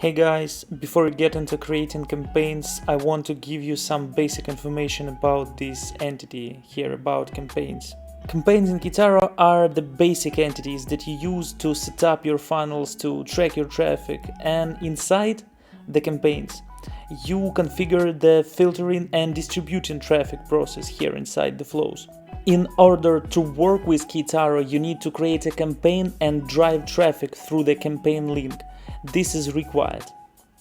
Hey guys, before we get into creating campaigns, I want to give you some basic information about this entity here, about campaigns. Campaigns in Keitaro are the basic entities that you use to set up your funnels, to track your traffic, and inside the campaigns, you configure the filtering and distributing traffic process here inside the flows. In order to work with Keitaro, you need to create a campaign and drive traffic through the campaign link. This is required.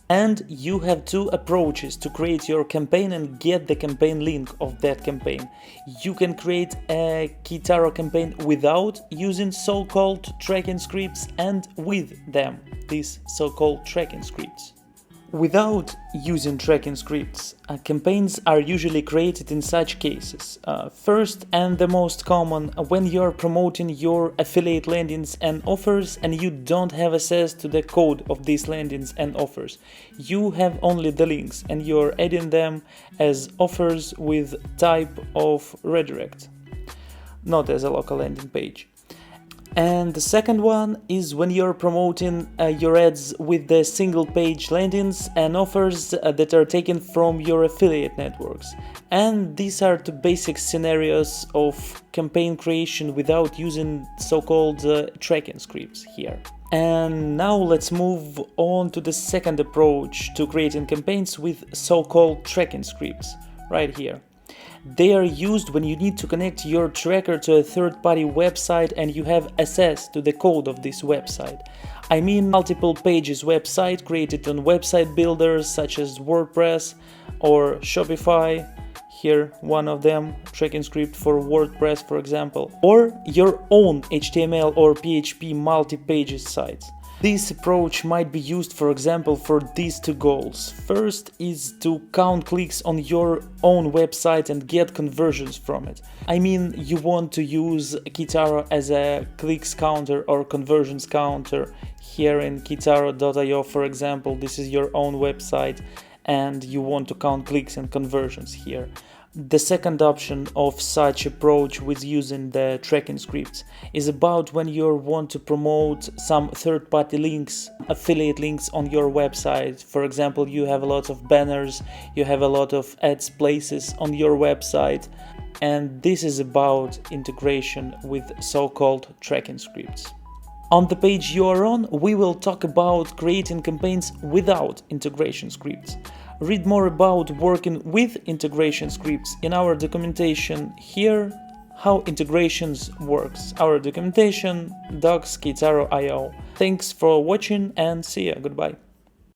And you have two approaches to create your campaign and get the campaign link of that campaign. You can create a Keitaro campaign without using so-called tracking scripts and with them, these so-called tracking scripts. Without using tracking scripts, campaigns are usually created in such cases. First and the most common, when you're promoting your affiliate landings and offers and you don't have access to the code of these landings and offers. You have only the links and you're adding them as offers with type of redirect, not as a local landing page. And the second one is when you're promoting your ads with the single page landings and offers that are taken from your affiliate networks. And these are the basic scenarios of campaign creation without using so-called tracking scripts here. And now let's move on to the second approach to creating campaigns with so-called tracking scripts, right here. They are used when you need to connect your tracker to a third-party website and you have access to the code of this website. I mean multiple pages website created on website builders such as WordPress or Shopify. Here, one of them, tracking script for WordPress, for example, or your own HTML or PHP multi-pages sites. This approach might be used, for example, for these two goals. First is to count clicks on your own website and get conversions from it. I mean, you want to use Keitaro as a clicks counter or conversions counter. Here in Keitaro.io, for example, this is your own website and you want to count clicks and conversions here. The second option of such approach with using the tracking scripts is about when you want to promote some third-party links, affiliate links on your website. For example, you have a lot of banners, you have a lot of ads places on your website, and this is about integration with so-called tracking scripts. On the page you are on, we will talk about creating campaigns without integration scripts. Read more about working with integration scripts in our documentation here, how integrations works. Our documentation, docs, Keitaro.io. Thanks for watching and see ya. Goodbye.